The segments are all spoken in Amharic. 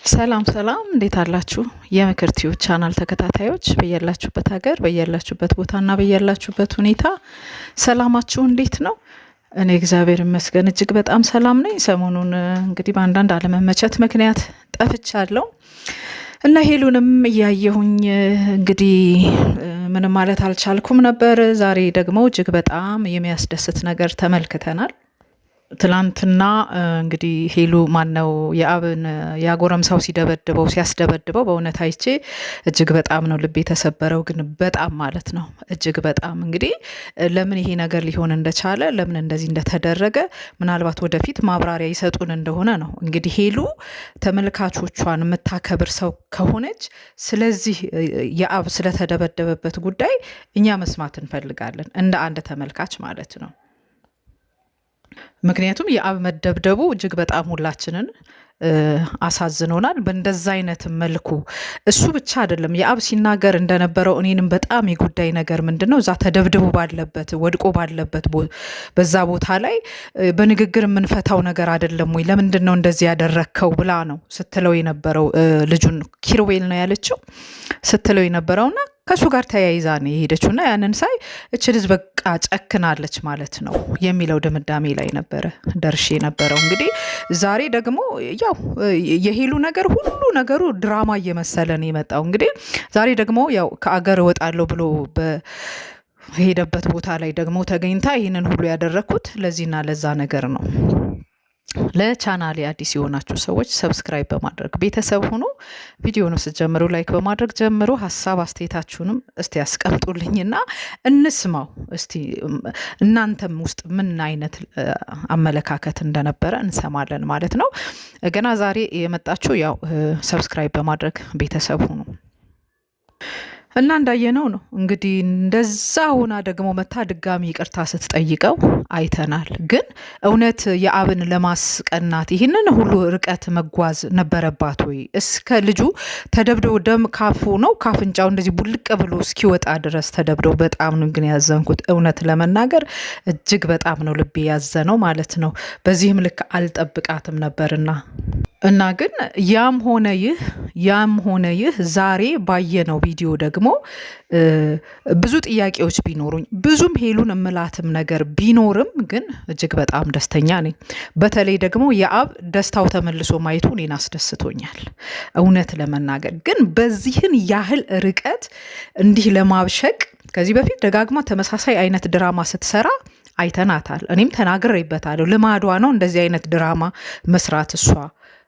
ሰላም ሰላም፣ እንዴት አላችሁ? የምክር ቲዩብ ቻናል ተከታታዮች በያላችሁበት ሀገር በያላችሁበት ቦታና በያላችሁበት ሁኔታ ሰላማችሁ እንዴት ነው? እኔ እግዚአብሔር ይመስገን እጅግ በጣም ሰላም ነኝ። ሰሞኑን እንግዲህ በአንዳንድ አለመመቸት ምክንያት ጠፍቻለሁ እና ሄሉንም እያየሁኝ እንግዲህ ምንም ማለት አልቻልኩም ነበር። ዛሬ ደግሞ እጅግ በጣም የሚያስደስት ነገር ተመልክተናል። ትላንትና እንግዲህ ሄሉ ማነው የአብን ያጎረምሳው ሲያስደበድበው በእውነት አይቼ እጅግ በጣም ነው ልቤ የተሰበረው። ግን በጣም ማለት ነው እጅግ በጣም እንግዲህ ለምን ይሄ ነገር ሊሆን እንደቻለ ለምን እንደዚህ እንደተደረገ ምናልባት ወደፊት ማብራሪያ ይሰጡን እንደሆነ ነው። እንግዲህ ሄሉ ተመልካቾቿን የምታከብር ሰው ከሆነች ስለዚህ የአብ ስለተደበደበበት ጉዳይ እኛ መስማት እንፈልጋለን፣ እንደ አንድ ተመልካች ማለት ነው። ምክንያቱም የአብ መደብደቡ እጅግ በጣም ሁላችንን አሳዝኖናል። በእንደዛ አይነት መልኩ እሱ ብቻ አይደለም የአብ ሲናገር እንደነበረው እኔንም በጣም የጉዳይ ነገር ምንድነው እዛ ተደብድቦ ባለበት ወድቆ ባለበት በዛ ቦታ ላይ በንግግር የምንፈታው ነገር አይደለም ወይ? ለምንድን ነው እንደዚህ ያደረከው ብላ ነው ስትለው የነበረው። ልጁን ኪሩቤል ነው ያለችው ስትለው የነበረውና ከሱ ጋር ተያይዛ ነው የሄደችውና ያንን ሳይ እች ልጅ በቃ ጨክናለች ማለት ነው የሚለው ድምዳሜ ላይ ነበረ ደርሼ የነበረው። እንግዲህ ዛሬ ደግሞ ያው የሄሉ ነገር ሁሉ ነገሩ ድራማ እየመሰለ ነው የመጣው። እንግዲህ ዛሬ ደግሞ ያው ከአገር እወጣለሁ ብሎ በሄደበት ቦታ ላይ ደግሞ ተገኝታ ይህንን ሁሉ ያደረኩት ለዚህና ለዛ ነገር ነው። ለቻናሌ አዲስ የሆናችሁ ሰዎች ሰብስክራይብ በማድረግ ቤተሰብ ሆኖ ቪዲዮውን ስትጀምሩ ላይክ በማድረግ ጀምሮ ሀሳብ አስተያየታችሁንም እስቲ ያስቀምጡልኝና እንስማው። እስቲ እናንተም ውስጥ ምን አይነት አመለካከት እንደነበረ እንሰማለን ማለት ነው። ገና ዛሬ የመጣችሁ ያው ሰብስክራይብ በማድረግ ቤተሰብ ሆኖ እና እንዳየነው ነው እንግዲህ እንደዛ ሆና ደግሞ መታ ድጋሚ ይቅርታ ስትጠይቀው አይተናል። ግን እውነት የአብን ለማስቀናት ይህንን ሁሉ ርቀት መጓዝ ነበረባት ወይ? እስከ ልጁ ተደብደው ደም ካፉ ነው ካፍንጫው እንደዚህ ቡልቅ ብሎ እስኪወጣ ድረስ ተደብደው በጣም ነው ግን ያዘንኩት። እውነት ለመናገር እጅግ በጣም ነው ልቤ ያዘነው ማለት ነው። በዚህም ልክ አልጠብቃትም ነበርና እና ግን ያም ሆነ ይህ ዛሬ ባየነው ቪዲዮ ደግሞ ብዙ ጥያቄዎች ቢኖሩኝ ብዙም ሄሉን እምላትም ነገር ቢኖርም ግን እጅግ በጣም ደስተኛ ነኝ። በተለይ ደግሞ የአብ ደስታው ተመልሶ ማየቱ እኔን አስደስቶኛል። እውነት ለመናገር ግን በዚህን ያህል ርቀት እንዲህ ለማብሸቅ ከዚህ በፊት ደጋግማ ተመሳሳይ አይነት ድራማ ስትሰራ አይተናታል። እኔም ተናግሬበታለሁ። ልማዷ ነው እንደዚህ አይነት ድራማ መስራት እሷ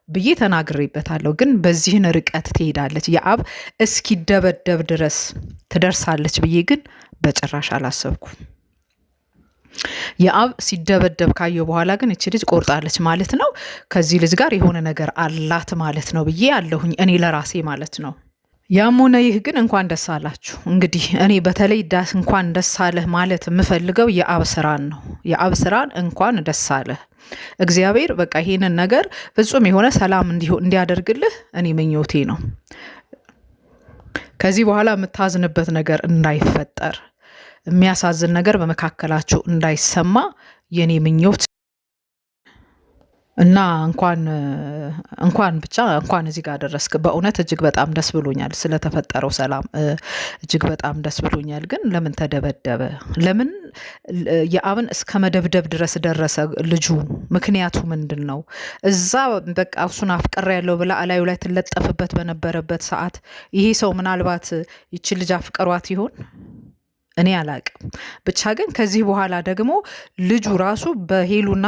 ብዬ ተናግሬበታለሁ። ግን በዚህን ርቀት ትሄዳለች የአብ እስኪደበደብ ድረስ ትደርሳለች ብዬ ግን በጭራሽ አላሰብኩም። የአብ ሲደበደብ ካየው በኋላ ግን እቺ ልጅ ቆርጣለች ማለት ነው። ከዚህ ልጅ ጋር የሆነ ነገር አላት ማለት ነው ብዬ አለሁኝ እኔ ለራሴ ማለት ነው። ያም ሆነ ይህ ግን እንኳን ደስ አላችሁ። እንግዲህ እኔ በተለይ እንኳን ደስ አለህ ማለት የምፈልገው የአብ ስራን ነው። የአብ ስራን እንኳን ደስ አለህ እግዚአብሔር በቃ ይሄንን ነገር ፍጹም የሆነ ሰላም እንዲያደርግልህ እኔ ምኞቴ ነው። ከዚህ በኋላ የምታዝንበት ነገር እንዳይፈጠር፣ የሚያሳዝን ነገር በመካከላችሁ እንዳይሰማ የኔ ምኞት እና እንኳን እዚህ ጋር ደረስክ። በእውነት እጅግ በጣም ደስ ብሎኛል ስለተፈጠረው ሰላም እጅግ በጣም ደስ ብሎኛል። ግን ለምን ተደበደበ? ለምን የአብን እስከ መደብደብ ድረስ ደረሰ ልጁ? ምክንያቱ ምንድን ነው? እዛ በቃ እሱን አፍቅሬያለሁ ብላ እላዩ ላይ ትለጠፍበት በነበረበት ሰዓት ይሄ ሰው ምናልባት ይቺ ልጅ አፍቅሯት ይሆን? እኔ አላቅም። ብቻ ግን ከዚህ በኋላ ደግሞ ልጁ ራሱ በሄሉና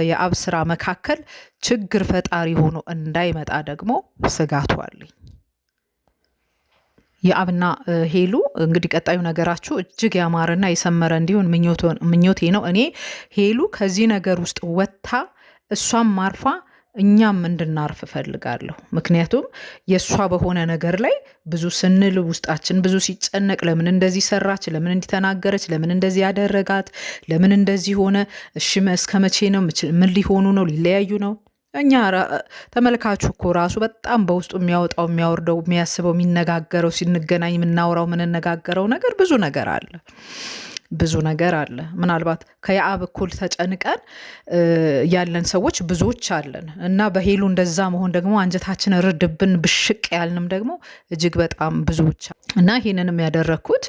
የአብ ስራ መካከል ችግር ፈጣሪ ሆኖ እንዳይመጣ ደግሞ ስጋቱ አለኝ። የአብና ሄሉ እንግዲህ ቀጣዩ ነገራችሁ እጅግ ያማረና የሰመረ እንዲሆን ምኞቴ ነው። እኔ ሄሉ ከዚህ ነገር ውስጥ ወጥታ እሷም ማርፋ እኛም እንድናርፍ እፈልጋለሁ። ምክንያቱም የእሷ በሆነ ነገር ላይ ብዙ ስንል ውስጣችን ብዙ ሲጨነቅ ለምን እንደዚህ ሰራች፣ ለምን እንዲተናገረች፣ ለምን እንደዚህ ያደረጋት፣ ለምን እንደዚህ ሆነ፣ እሺ እስከ መቼ ነው፣ ምን ሊሆኑ ነው፣ ሊለያዩ ነው? እኛ ተመልካቹ እኮ ራሱ በጣም በውስጡ የሚያወጣው የሚያወርደው የሚያስበው የሚነጋገረው ሲንገናኝ የምናወራው የምንነጋገረው ነገር ብዙ ነገር አለ። ብዙ ነገር አለ። ምናልባት ከያዕብ እኩል ተጨንቀን ያለን ሰዎች ብዙዎች አለን እና በሄሉ እንደዛ መሆን ደግሞ አንጀታችን ርድብን ብሽቅ ያልንም ደግሞ እጅግ በጣም ብዙዎች እና ይህንንም ያደረግኩት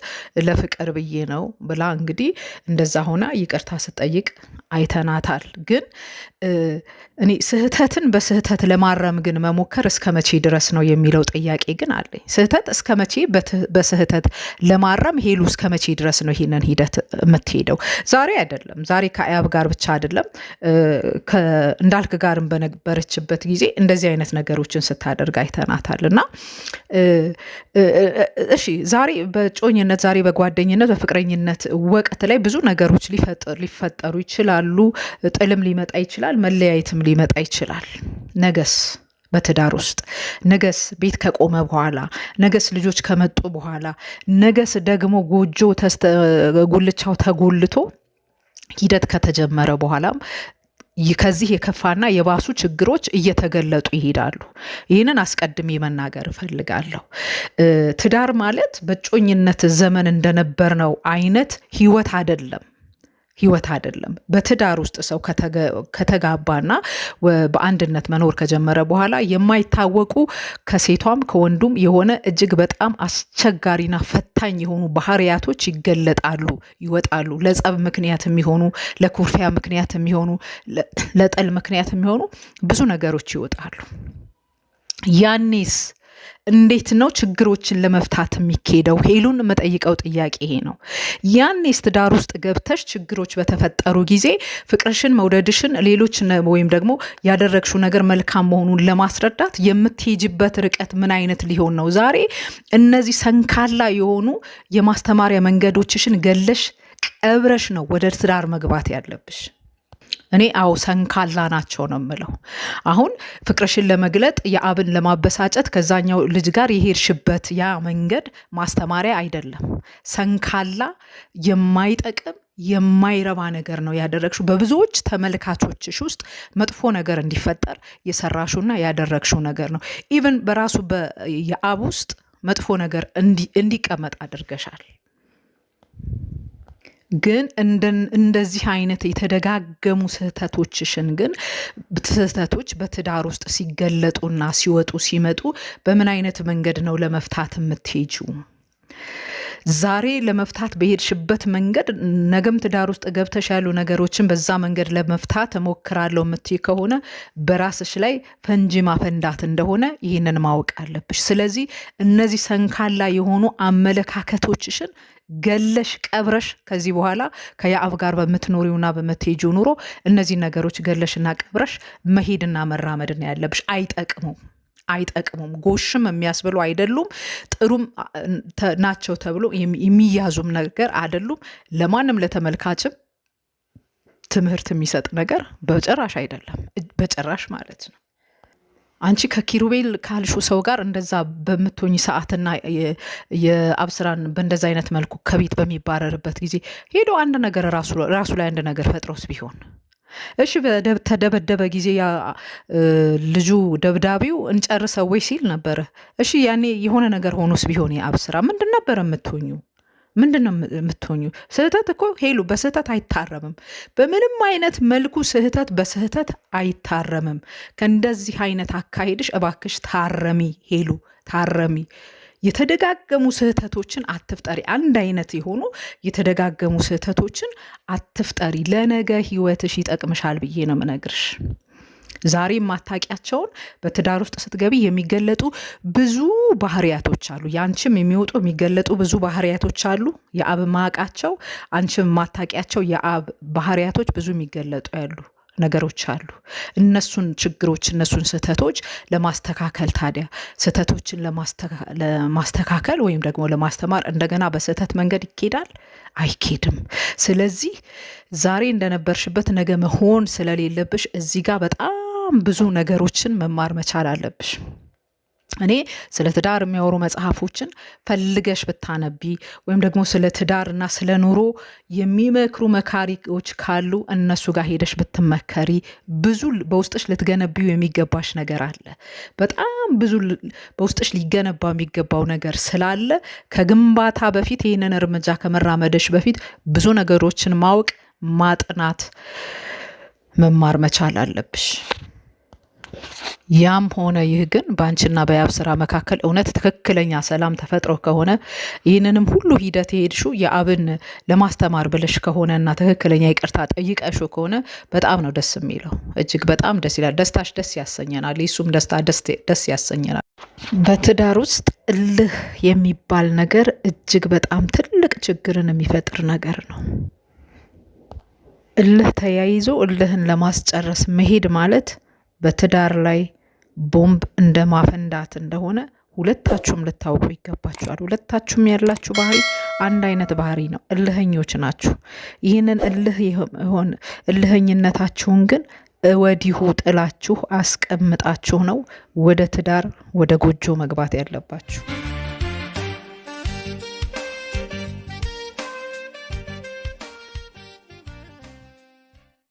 ለፍቅር ብዬ ነው ብላ እንግዲህ እንደዛ ሆና ይቅርታ ስጠይቅ አይተናታል። ግን እኔ ስህተትን በስህተት ለማረም ግን መሞከር እስከ መቼ ድረስ ነው የሚለው ጥያቄ ግን አለኝ። ስህተት እስከ መቼ በስህተት ለማረም ሄሉ እስከ መቼ ድረስ ነው ይህንን ሂደት የምትሄደው? ዛሬ አይደለም፣ ዛሬ ከያዕብ ጋር ብቻ አይደለም፣ እንዳልክ ጋርም በነበረችበት ጊዜ እንደዚህ አይነት ነገሮችን ስታደርግ አይተናታል። እና እሺ ዛሬ በጮኝነት ዛሬ በጓደኝነት በፍቅረኝነት ወቅት ላይ ብዙ ነገሮች ሊፈጠሩ ይችላሉ። ጥልም ሊመጣ ይችላል፣ መለያየትም ሊመጣ ይችላል። ነገስ በትዳር ውስጥ ነገስ ቤት ከቆመ በኋላ ነገስ ልጆች ከመጡ በኋላ ነገስ ደግሞ ጎጆ ጉልቻው ተጎልቶ ሂደት ከተጀመረ በኋላም ከዚህ የከፋና የባሱ ችግሮች እየተገለጡ ይሄዳሉ። ይህንን አስቀድሜ መናገር እፈልጋለሁ። ትዳር ማለት በጮኝነት ዘመን እንደነበርነው አይነት ህይወት አይደለም። በትዳር ውስጥ ሰው ከተጋባና በአንድነት መኖር ከጀመረ በኋላ የማይታወቁ ከሴቷም ከወንዱም የሆነ እጅግ በጣም አስቸጋሪና ፈታኝ የሆኑ ባህሪያቶች ይገለጣሉ፣ ይወጣሉ። ለጸብ ምክንያት የሚሆኑ፣ ለኩርፊያ ምክንያት የሚሆኑ፣ ለጥል ምክንያት የሚሆኑ ብዙ ነገሮች ይወጣሉ። ያኔስ እንዴት ነው ችግሮችን ለመፍታት የሚካሄደው? ሄሉን የምጠይቀው ጥያቄ ይሄ ነው። ያኔስ ትዳር ውስጥ ገብተሽ ችግሮች በተፈጠሩ ጊዜ ፍቅርሽን፣ መውደድሽን፣ ሌሎች ወይም ደግሞ ያደረግሽው ነገር መልካም መሆኑን ለማስረዳት የምትሄጅበት ርቀት ምን አይነት ሊሆን ነው? ዛሬ እነዚህ ሰንካላ የሆኑ የማስተማሪያ መንገዶችሽን ገለሽ ቀብረሽ ነው ወደ ትዳር መግባት ያለብሽ። እኔ ሰንካላ ናቸው ነው የምለው። አሁን ፍቅርሽን ለመግለጥ ያዕብን ለማበሳጨት ከዛኛው ልጅ ጋር የሄድሽበት ያ መንገድ ማስተማሪያ አይደለም። ሰንካላ የማይጠቅም የማይረባ ነገር ነው ያደረግሽው። በብዙዎች ተመልካቾችሽ ውስጥ መጥፎ ነገር እንዲፈጠር የሰራሹና ያደረግሽው ነገር ነው። ኢቭን በራሱ በያዕብ ውስጥ መጥፎ ነገር እንዲቀመጥ አድርገሻል። ግን እንደዚህ አይነት የተደጋገሙ ስህተቶችሽን ግን ስህተቶች በትዳር ውስጥ ሲገለጡና ሲወጡ ሲመጡ በምን አይነት መንገድ ነው ለመፍታት የምትሄጂው? ዛሬ ለመፍታት በሄድሽበት መንገድ ነገም ትዳር ውስጥ ገብተሽ ያሉ ነገሮችን በዛ መንገድ ለመፍታት እሞክራለሁ የምትይ ከሆነ በራስሽ ላይ ፈንጂ ማፈንዳት እንደሆነ ይህንን ማወቅ አለብሽ። ስለዚህ እነዚህ ሰንካላ የሆኑ አመለካከቶችሽን ገለሽ ቀብረሽ ከዚህ በኋላ ከያዕብ ጋር በምትኖሪውና በምትሄጂው ኑሮ እነዚህ ነገሮች ገለሽና ቀብረሽ መሄድና መራመድ ነው ያለብሽ። አይጠቅሙም። ጎሽም የሚያስብሉ አይደሉም። ጥሩም ናቸው ተብሎ የሚያዙም ነገር አይደሉም። ለማንም ለተመልካችም ትምህርት የሚሰጥ ነገር በጭራሽ አይደለም። በጭራሽ ማለት ነው። አንቺ ከኪሩቤል ካልሹ ሰው ጋር እንደዛ በምትሆኝ ሰዓትና የአብስራን በእንደዛ አይነት መልኩ ከቤት በሚባረርበት ጊዜ ሄዶ አንድ ነገር ራሱ ላይ አንድ ነገር ፈጥሮስ ቢሆን እሺ፣ ተደበደበ ጊዜ ያ ልጁ ደብዳቢው እንጨርሰው ወይ ሲል ነበረ። እሺ፣ ያኔ የሆነ ነገር ሆኖስ ቢሆን የአብስራ ምንድን ነበረ የምትሆኙ? ምንድን ነው የምትሆኙ? ስህተት እኮ ሄሉ በስህተት አይታረምም። በምንም አይነት መልኩ ስህተት በስህተት አይታረምም። ከእንደዚህ አይነት አካሄድሽ እባክሽ ታረሚ ሄሉ፣ ታረሚ። የተደጋገሙ ስህተቶችን አትፍጠሪ። አንድ አይነት የሆኑ የተደጋገሙ ስህተቶችን አትፍጠሪ። ለነገ ህይወትሽ ይጠቅምሻል ብዬ ነው የምነግርሽ። ዛሬ ማታቂያቸውን በትዳር ውስጥ ስትገቢ የሚገለጡ ብዙ ባህሪያቶች አሉ። ያንቺም የሚወጡ የሚገለጡ ብዙ ባህሪያቶች አሉ። የአብ ማቃቸው አንቺም ማታቂያቸው የአብ ባህሪያቶች ብዙ የሚገለጡ ያሉ ነገሮች አሉ። እነሱን ችግሮች እነሱን ስህተቶች ለማስተካከል ታዲያ ስህተቶችን ለማስተካከል ወይም ደግሞ ለማስተማር እንደገና በስህተት መንገድ ይኬዳል? አይኬድም። ስለዚህ ዛሬ እንደነበርሽበት ነገ መሆን ስለሌለብሽ እዚህ ጋር በጣም ብዙ ነገሮችን መማር መቻል አለብሽ። እኔ ስለ ትዳር የሚያወሩ መጽሐፎችን ፈልገሽ ብታነቢ ወይም ደግሞ ስለ ትዳርና ስለ ኑሮ የሚመክሩ መካሪዎች ካሉ እነሱ ጋር ሄደሽ ብትመከሪ ብዙ በውስጥሽ ልትገነቢው የሚገባሽ ነገር አለ። በጣም ብዙ በውስጥሽ ሊገነባ የሚገባው ነገር ስላለ ከግንባታ በፊት ይህንን እርምጃ ከመራመደሽ በፊት ብዙ ነገሮችን ማወቅ፣ ማጥናት፣ መማር መቻል አለብሽ። ያም ሆነ ይህ ግን በአንቺና በያብ ስራ መካከል እውነት ትክክለኛ ሰላም ተፈጥሮ ከሆነ ይህንንም ሁሉ ሂደት የሄድሽው የአብን ለማስተማር ብለሽ ከሆነና ትክክለኛ ይቅርታ ጠይቀሹ ከሆነ በጣም ነው ደስ የሚለው። እጅግ በጣም ደስ ይላል። ደስታሽ ደስ ያሰኘናል። የሱም ደስታ ደስ ያሰኘናል። በትዳር ውስጥ እልህ የሚባል ነገር እጅግ በጣም ትልቅ ችግርን የሚፈጥር ነገር ነው። እልህ ተያይዞ እልህን ለማስጨረስ መሄድ ማለት በትዳር ላይ ቦምብ እንደ ማፈንዳት እንደሆነ ሁለታችሁም ልታውቁ ይገባችኋል። ሁለታችሁም ያላችሁ ባህሪ አንድ አይነት ባህሪ ነው። እልህኞች ናችሁ። ይህንን እልህኝነታችሁን ግን ወዲሁ ጥላችሁ አስቀምጣችሁ ነው ወደ ትዳር ወደ ጎጆ መግባት ያለባችሁ።